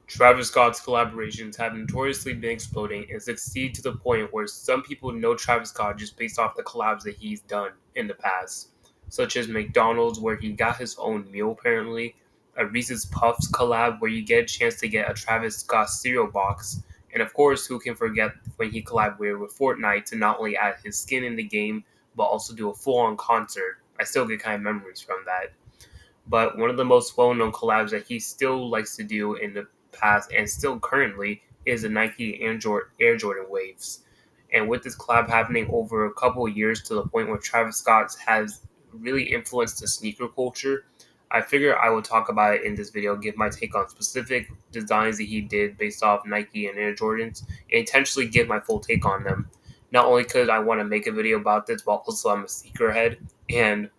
Travis Scott's collaborations have notoriously been exploding and succeed to the point where some people know Travis Scott just based off the collabs that he's done in the past, such as McDonald's, where he got his own meal apparently, a Reese's Puffs collab where you get a chance to get a Travis Scott cereal box, and of course, who can forget when he collaborated with Fortnite to not only add his skin in the game, but also do a full on concert. I still get kind of memories from that. But one of the most well known collabs that he still likes to do in the past and still currently is the Nike Air Jordan Waves. And with this collab happening over a couple of years to the point where Travis Scott has really influenced the sneaker culture, I figure I will talk about it in this video, give my take on specific designs that he did based off Nike and Air Jordans, and intentionally give my full take on them. Not only because I want to make a video about this, but also I'm a sneakerhead, and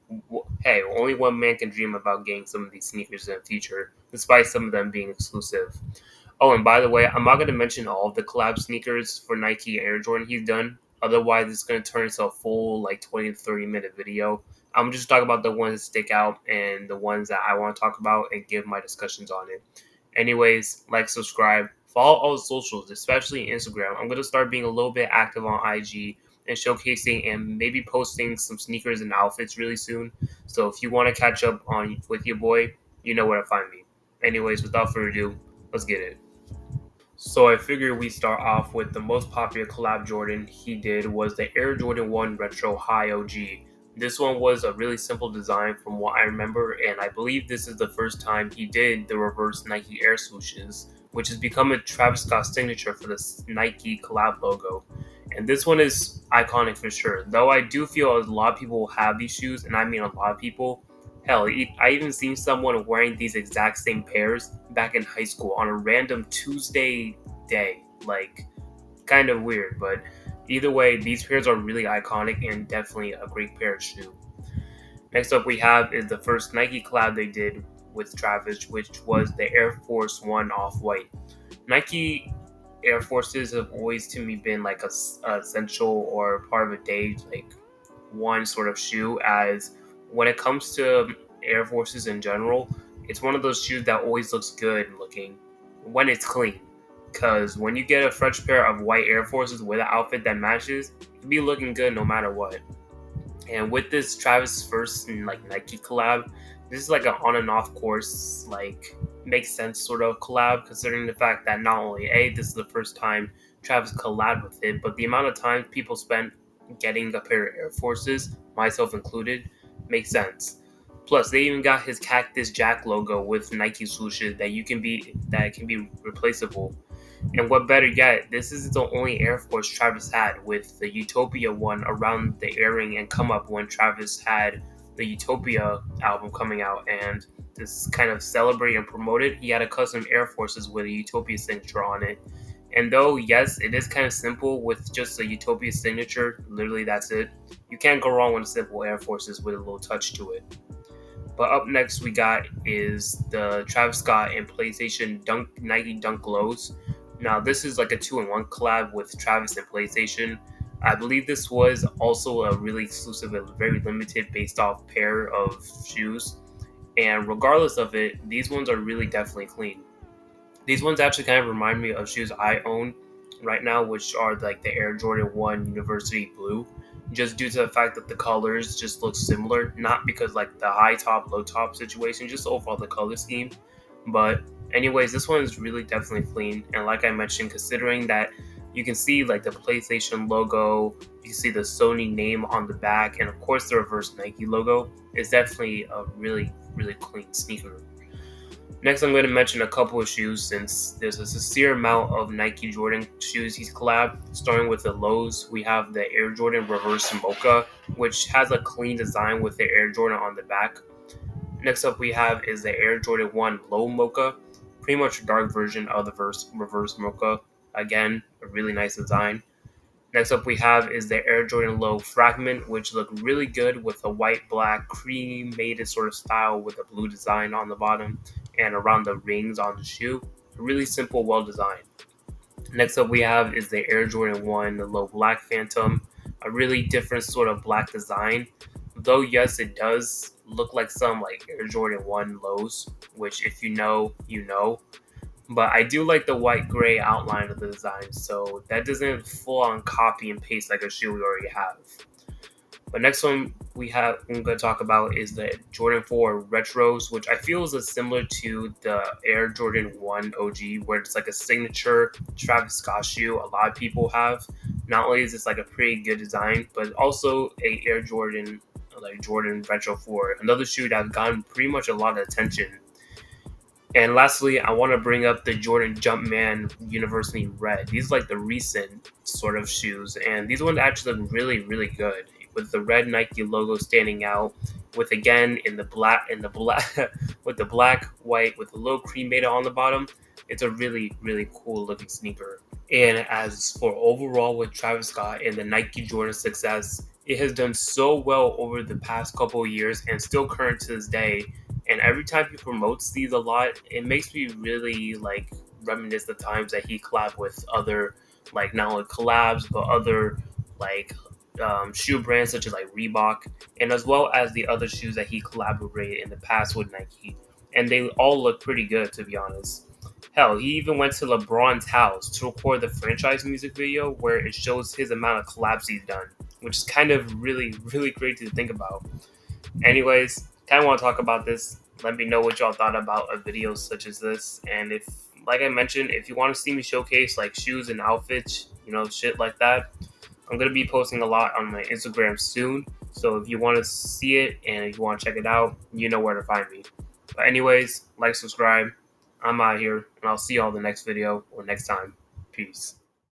hey, only one man can dream about getting some of these sneakers in the future, despite some of them being exclusive. Oh, and by the way, I'm not going to mention all of the collab sneakers for Nike Air Jordan he's done. Otherwise, it's going to turn into a full, like, 20 to 30-minute video. I'm just talking about the ones that stick out and the ones that I want to talk about and give my discussions on it. Anyways, like, subscribe, follow all the socials, especially Instagram. I'm going to start being a little bit active on IG and showcasing and maybe posting some sneakers and outfits really soon. So if you want to catch up on with your boy, you know where to find me. Anyways, without further ado, let's get it. So I figured we start off with the most popular collab Jordan he did was the Air Jordan 1 Retro High OG. This one was a really simple design from what I remember, and I believe this is the first time he did the reverse Nike Air swooshes, which has become a Travis Scott signature for the Nike collab logo. And this one is iconic for sure, though I do feel a lot of people will have these shoes, and I mean a lot of people. Hell, I even seen someone wearing these exact same pairs back in high school on a random Tuesday day. Like, kind of weird, but either way, these pairs are really iconic and definitely a great pair of shoe. Next up, we have is the first Nike collab they did with Travis, which was the Air Force One Off-White. Nike Air Forces have always to me been like a essential or part of a day, like one sort of shoe, as when it comes to Air Forces in general, it's one of those shoes that always looks good looking when it's clean. Because when you get a fresh pair of white Air Forces with an outfit that matches, you'll be looking good no matter what. And with this Travis first like Nike collab, this is like an on and off course, like makes sense sort of collab, considering the fact that not only this is the first time Travis collabed with it, but the amount of time people spent getting a pair of Air Forces, myself included, makes sense. Plus, they even got his Cactus Jack logo with Nike swooshes that can be replaceable. And what better yet, this is the only Air Force Travis had, with the Utopia one around the airing and come up when Travis had the Utopia album coming out, and this kind of celebrate and promote it. He had a custom Air Forces with a Utopia signature on it. And though, yes, it is kind of simple with just a Utopia signature, literally that's it, you can't go wrong with simple Air Forces with a little touch to it. But up next we got is the Travis Scott and PlayStation Nike Dunk Lows. Now this is like a 2-in-1 collab with Travis and PlayStation. I believe this was also a really exclusive and very limited based off pair of shoes. And regardless of it, these ones are really definitely clean. These ones actually kind of remind me of shoes I own right now, which are like the Air Jordan 1 University Blue, just due to the fact that the colors just look similar, not because like the high top, low top situation, just overall the color scheme. But anyways, this one is really definitely clean. And like I mentioned, considering that you can see like the PlayStation logo, you can see the Sony name on the back, and of course the reverse Nike logo, it's definitely a really, really clean sneaker. Next, I'm going to mention a couple of shoes since there's a sincere amount of Nike Jordan shoes he's collabed. Starting with the lows, we have the Air Jordan Reverse Mocha, which has a clean design with the Air Jordan on the back. Next up we have is the Air Jordan 1 Low Mocha, pretty much a dark version of the Reverse Mocha. Again, a really nice design. Next up we have is the Air Jordan Low Fragment, which look really good with a white-black cremated sort of style with a blue design on the bottom and around the rings on the shoe. Really simple, well designed. Next up we have is the Air Jordan 1 the Low Black Phantom, a really different sort of black design. Though yes, it does look like some like Air Jordan 1 lows, which if you know, you know. But I do like the white gray outline of the design, so that doesn't full on copy and paste like a shoe we already have. But next one I'm going to talk about is the Jordan 4 Retros, which I feel is similar to the Air Jordan 1 OG, where it's like a signature Travis Scott shoe a lot of people have. Not only is this like a pretty good design, but also a Air Jordan like Jordan Retro 4, another shoe that's gotten pretty much a lot of attention. And lastly, I want to bring up the Jordan Jumpman University Red. These are like the recent sort of shoes, and these ones actually look really, really good with the red Nike logo standing out. With again in the black with the black, white with a little cremated on the bottom. It's a really, really cool looking sneaker. And as for overall with Travis Scott and the Nike Jordan success, it has done so well over the past couple of years and still current to this day. And every time he promotes these a lot, it makes me really like reminisce the times that he collabed with other like not only collabs but other like shoe brands such as like Reebok, and as well as the other shoes that he collaborated in the past with Nike. And they all look pretty good, to be honest. Hell, he even went to LeBron's house to record the franchise music video where it shows his amount of collabs he's done, which is kind of really, really great to think about. Anyways, kind of want to talk about this. Let me know what y'all thought about a video such as this. And if, like I mentioned, if you want to see me showcase like shoes and outfits, shit like that, I'm going to be posting a lot on my Instagram soon. So if you want to see it and if you want to check it out, you know where to find me. But anyways, like, subscribe. I'm out here, and I'll see y'all in the next video or next time. Peace.